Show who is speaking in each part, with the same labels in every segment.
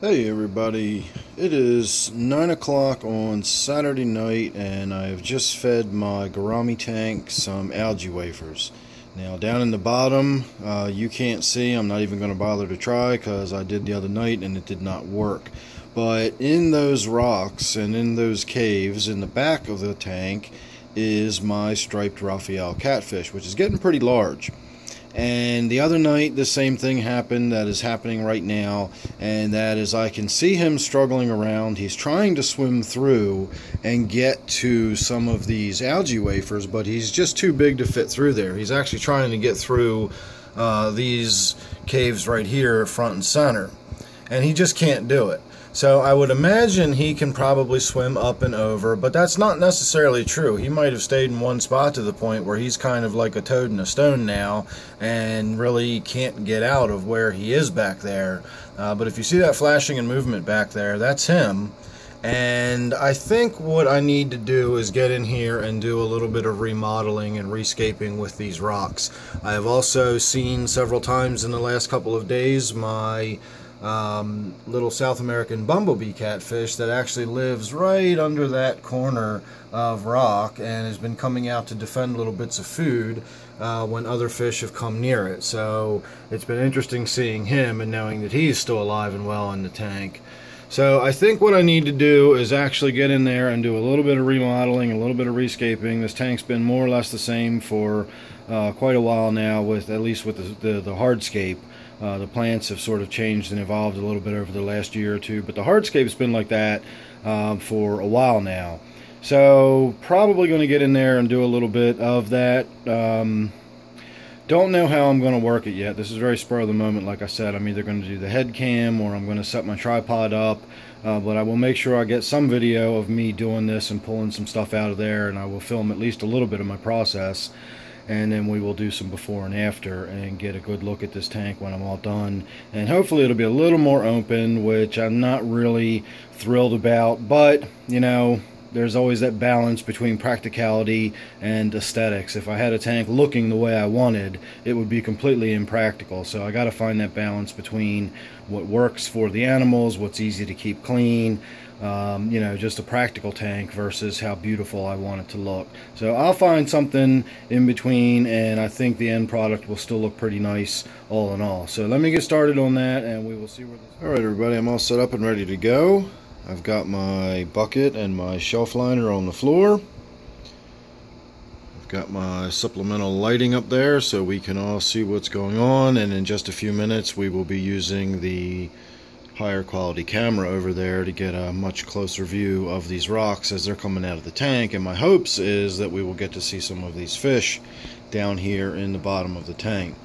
Speaker 1: Hey everybody, it is 9 o'clock on Saturday night and I have just fed my Gourami tank some algae wafers. Now down in the bottom, you can't see, I'm not even going to bother to try because I did the other night and it did not work. But in those rocks and in those caves in the back of the tank is my Striped Raphael Catfish, which is getting pretty large. And the other night, the same thing happened that is happening right now, and that is I can see him struggling around. He's trying to swim through and get to some of these algae wafers, but he's just too big to fit through there. He's actually trying to get through these caves right here, front and center, and he just can't do it. So I would imagine he can probably swim up and over, but that's not necessarily true. He might have stayed in one spot to the point where he's kind of like a toad in a stone now and really can't get out of where he is back there. But if you see that flashing and movement back there, that's him. And I think what I need to do is get in here and do a little bit of remodeling and rescaping with these rocks. I have also seen several times in the last couple of days my little South American bumblebee catfish that actually lives right under that corner of rock and has been coming out to defend little bits of food when other fish have come near it. So it's been interesting seeing him and knowing that he's still alive and well in the tank. So I think what I need to do is actually get in there and do a little bit of remodeling, a little bit of rescaping. This tank's been more or less the same for quite a while now, with at least with the hardscape. The plants have sort of changed and evolved a little bit over the last year or two, but the hardscape's been like that for a while now. So probably going to get in there and do a little bit of that. Don't know how I'm going to work it yet. This is very spur of the moment. Like I said, I'm either going to do the head cam or I'm going to set my tripod up, but I will make sure I get some video of me doing this and pulling some stuff out of there, and I will film at least a little bit of my process. And then we will do some before and after and get a good look at this tank when I'm all done. And hopefully it'll be a little more open, which I'm not really thrilled about. But, you know, there's always that balance between practicality and aesthetics. If I had a tank looking the way I wanted, it would be completely impractical. So I got to find that balance between what works for the animals, what's easy to keep clean, you know, just a practical tank versus how beautiful I want it to look. So I'll find something in between, and I think the end product will still look pretty nice all in all. So let me get started on that and we will see where this goes. Alright everybody, I'm all set up and ready to go. I've got my bucket and my shelf liner on the floor. I've got my supplemental lighting up there so we can all see what's going on, and in just a few minutes we will be using the higher quality camera over there to get a much closer view of these rocks as they're coming out of the tank. And my hopes is that we will get to see some of these fish down here in the bottom of the tank.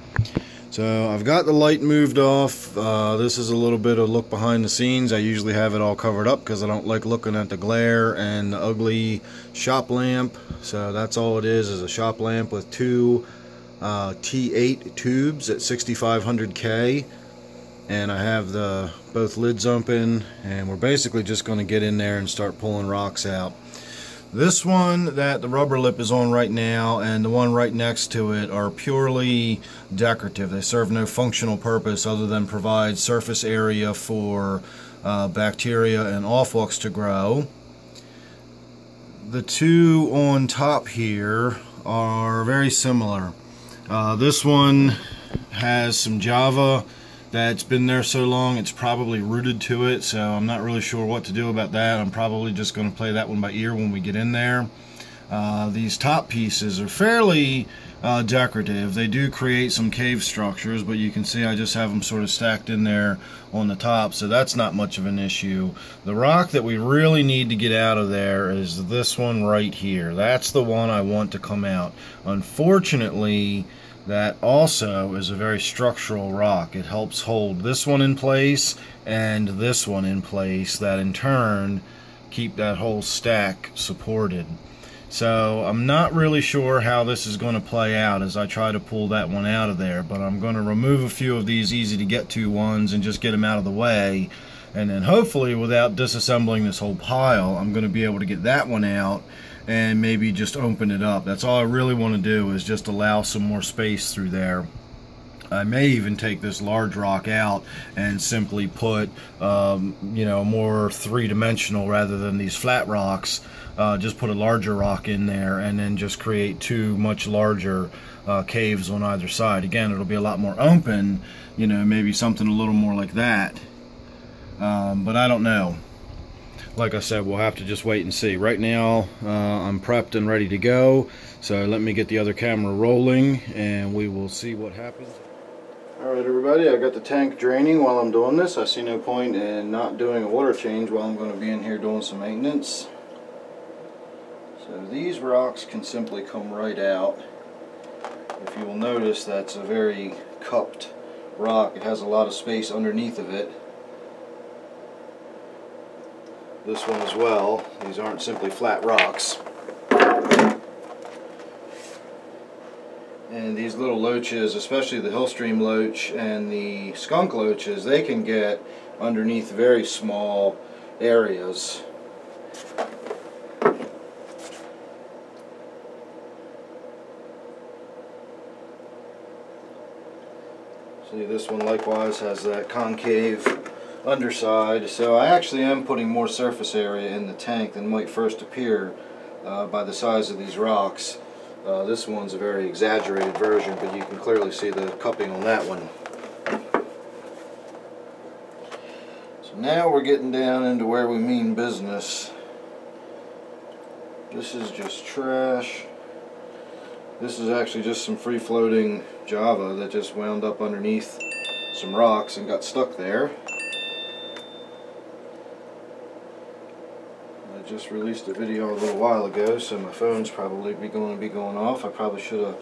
Speaker 1: So I've got the light moved off. This is a little bit of look behind the scenes. I usually have it all covered up because I don't like looking at the glare and the ugly shop lamp. So that's all it is a shop lamp with two T8 tubes at 6500K. And I have both lids open, and we're basically just going to get in there and start pulling rocks out. This one that the rubber lip is on right now and the one right next to it are purely decorative. They serve no functional purpose other than provide surface area for bacteria and offlux to grow. The two on top here are very similar. This one has some Java that's been there so long it's probably rooted to it, so I'm not really sure what to do about that. I'm probably just going to play that one by ear when we get in there. These top pieces are fairly decorative. They do create some cave structures, but you can see I just have them sort of stacked in there on the top, so that's not much of an issue. The rock that we really need to get out of there is this one right here. That's the one I want to come out. Unfortunately, that also is a very structural rock. It helps hold this one in place and this one in place, that in turn keep that whole stack supported. So I'm not really sure how this is going to play out as I try to pull that one out of there, but I'm going to remove a few of these easy to get to ones and just get them out of the way, and then hopefully without disassembling this whole pile I'm going to be able to get that one out and maybe just open it up. That's all I really want to do, is just allow some more space through there. I may even take this large rock out and simply put, you know, more three-dimensional rather than these flat rocks. Just put a larger rock in there and then just create two much larger caves on either side. Again, it'll be a lot more open, you know, maybe something a little more like that. But I don't know. Like I said, we'll have to just wait and see. Right now, I'm prepped and ready to go. So let me get the other camera rolling and we will see what happens. Alright everybody, I got the tank draining while I'm doing this. I see no point in not doing a water change while I'm going to be in here doing some maintenance. So these rocks can simply come right out. If you will notice, that's a very cupped rock. It has a lot of space underneath of it. This one as well. These aren't simply flat rocks. And these little loaches, especially the hillstream loach and the skunk loaches, they can get underneath very small areas. See, this one likewise has that concave underside, so I actually am putting more surface area in the tank than might first appear by the size of these rocks. This one's a very exaggerated version, but you can clearly see the cupping on that one. So now we're getting down into where we mean business. This is just trash. This is actually just some free-floating Java that just wound up underneath some rocks and got stuck there. I just released a video a little while ago, so my phone's probably going to be going off. I probably should have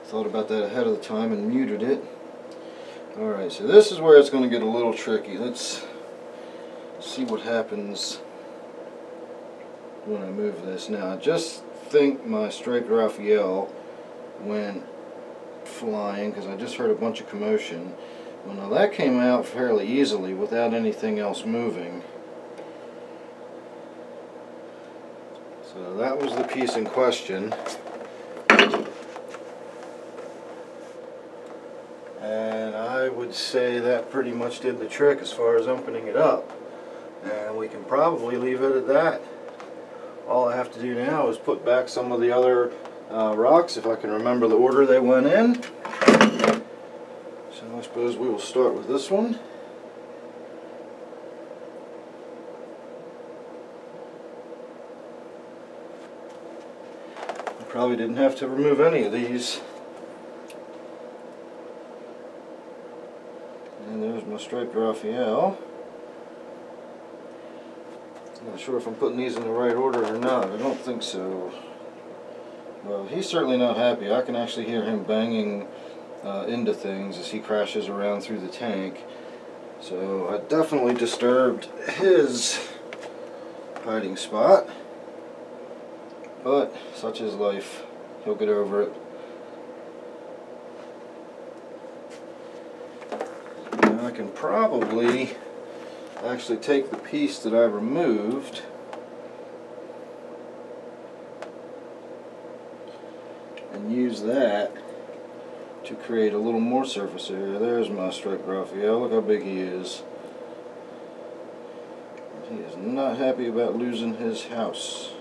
Speaker 1: thought about that ahead of the time and muted it. Alright, so this is where it's going to get a little tricky. Let's see what happens when I move this. Now, I just think my Striped Raphael went flying because I just heard a bunch of commotion. Well, now that came out fairly easily without anything else moving. So that was the piece in question. And I would say that pretty much did the trick as far as opening it up. And we can probably leave it at that. All I have to do now is put back some of the other rocks, if I can remember the order they went in. So I suppose we will start with this one. I probably didn't have to remove any of these. And there's my Striped Raphael. I'm not sure if I'm putting these in the right order or not. I don't think so. Well, he's certainly not happy. I can actually hear him banging into things as he crashes around through the tank. So I definitely disturbed his hiding spot. But such is life. He'll get over it. Now I can probably actually take the piece that I removed and use that to create a little more surface area. There's my Striped Raphael. Look how big he is. He is not happy about losing his house.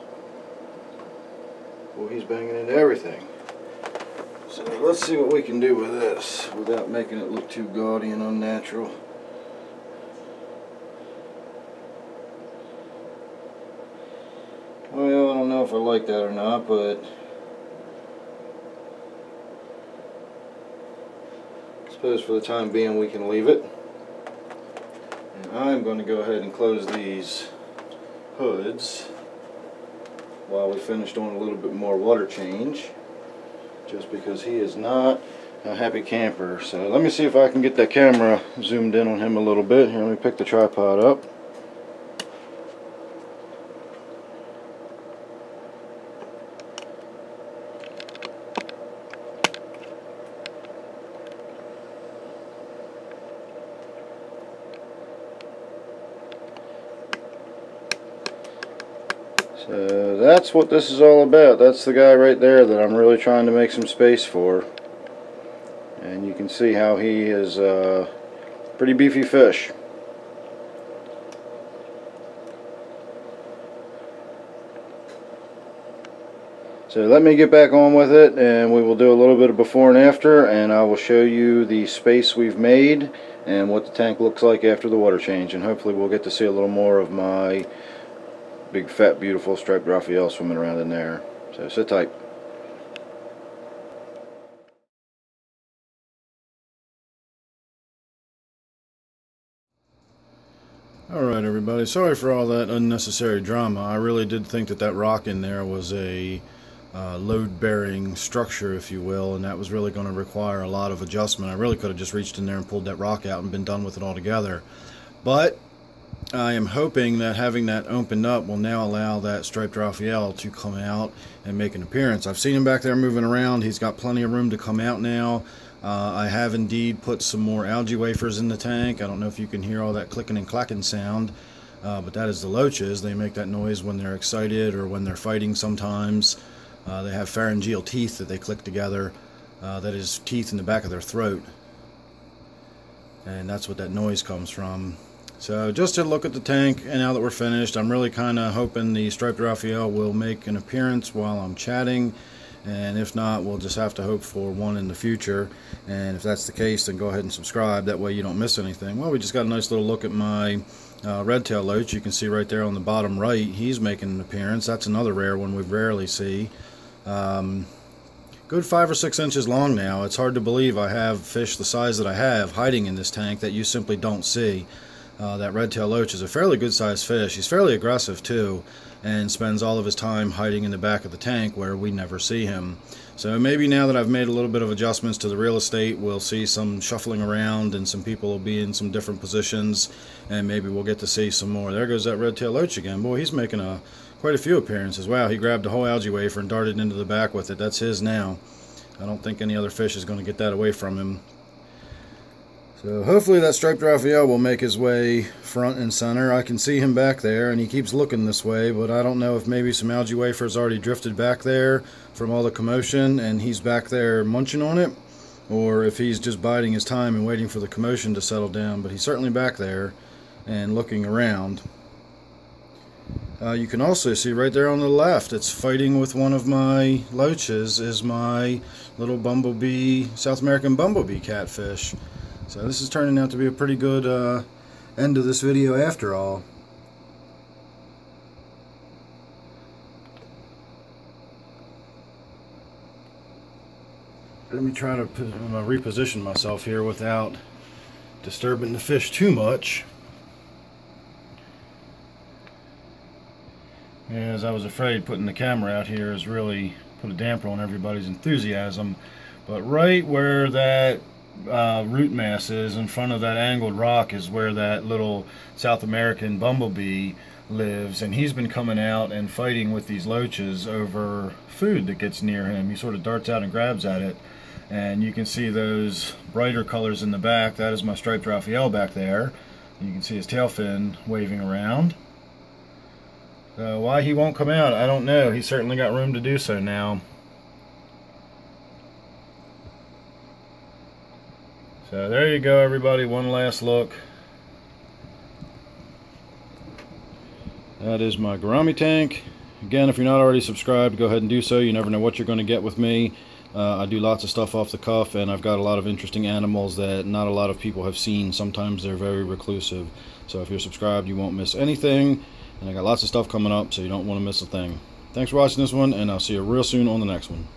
Speaker 1: Well, he's banging into everything. So let's see what we can do with this without making it look too gaudy and unnatural. Well, I don't know if I like that or not, but I suppose for the time being we can leave it. And I'm going to go ahead and close these hoods while we finish doing a little bit more water change, just because he is not a happy camper. So let me see if I can get that camera zoomed in on him a little bit. Here, let me pick the tripod up. So that's what this is all about. That's the guy right there that I'm really trying to make some space for. And you can can see how he is a pretty beefy fish. So let me get back on with it, and we will do a little bit of before and after, and I will show you the space we've made and what the tank looks like after the water change, and hopefully we'll get to see a little more of my big fat beautiful striped Raphael swimming around in there. So sit tight. Alright everybody, sorry for all that unnecessary drama. I really did think that that rock in there was a load-bearing structure, if you will, and that was really going to require a lot of adjustment. I really could have just reached in there and pulled that rock out and been done with it altogether. But I am hoping that having that opened up will now allow that Striped Raphael to come out and make an appearance. I've seen him back there moving around. He's got plenty of room to come out now. I have indeed put some more algae wafers in the tank. I don't know if you can hear all that clicking and clacking sound, but that is the loaches. They make that noise when they're excited or when they're fighting sometimes. They have pharyngeal teeth that they click together. That is teeth in the back of their throat. And that's what that noise comes from. So just to look at the tank, and now that we're finished, I'm really kind of hoping the Striped Raphael will make an appearance while I'm chatting. And if not, we'll just have to hope for one in the future. And if that's the case, then go ahead and subscribe. That way you don't miss anything. Well, we just got a nice little look at my red tail loach. You can see right there on the bottom right, he's making an appearance. That's another rare one we rarely see. Good 5 or 6 inches long now. It's hard to believe I have fish the size that I have hiding in this tank that you simply don't see. That red tail loach is a fairly good sized fish. He's fairly aggressive too, and spends all of his time hiding in the back of the tank where we never see him. So maybe now that I've made a little bit of adjustments to the real estate, we'll see some shuffling around and some people will be in some different positions, and maybe we'll get to see some more. There goes that red tail loach again. Boy, he's making quite a few appearances. Wow, he grabbed a whole algae wafer and darted into the back with it. That's his now. I don't think any other fish is going to get that away from him. So hopefully that Striped Raphael will make his way front and center. I can see him back there, and he keeps looking this way, but I don't know if maybe some algae wafers already drifted back there from all the commotion, and he's back there munching on it, or if he's just biding his time and waiting for the commotion to settle down. But he's certainly back there and looking around. You can also see right there on the left, it's fighting with one of my loaches, is my little bumblebee, South American bumblebee catfish. So this is turning out to be a pretty good end to this video after all. Let me try to reposition myself here without disturbing the fish too much. As I was afraid putting the camera out here has really put a damper on everybody's enthusiasm. But right where that root mass is, in front of that angled rock, is where that little South American bumblebee lives, and he's been coming out and fighting with these loaches over food that gets near him. He sort of darts out and grabs at it, and you can see those brighter colors in the back. That is my Striped Raphael back there. You can see his tail fin waving around. So why he won't come out, I don't know. He's certainly got room to do so now. So there you go, everybody. One last look. That is my Gourami tank. Again, if you're not already subscribed, go ahead and do so. You never know what you're going to get with me. I do lots of stuff off the cuff, and I've got a lot of interesting animals that not a lot of people have seen. Sometimes they're very reclusive. So if you're subscribed, you won't miss anything. And I got lots of stuff coming up, so you don't want to miss a thing. Thanks for watching this one, and I'll see you real soon on the next one.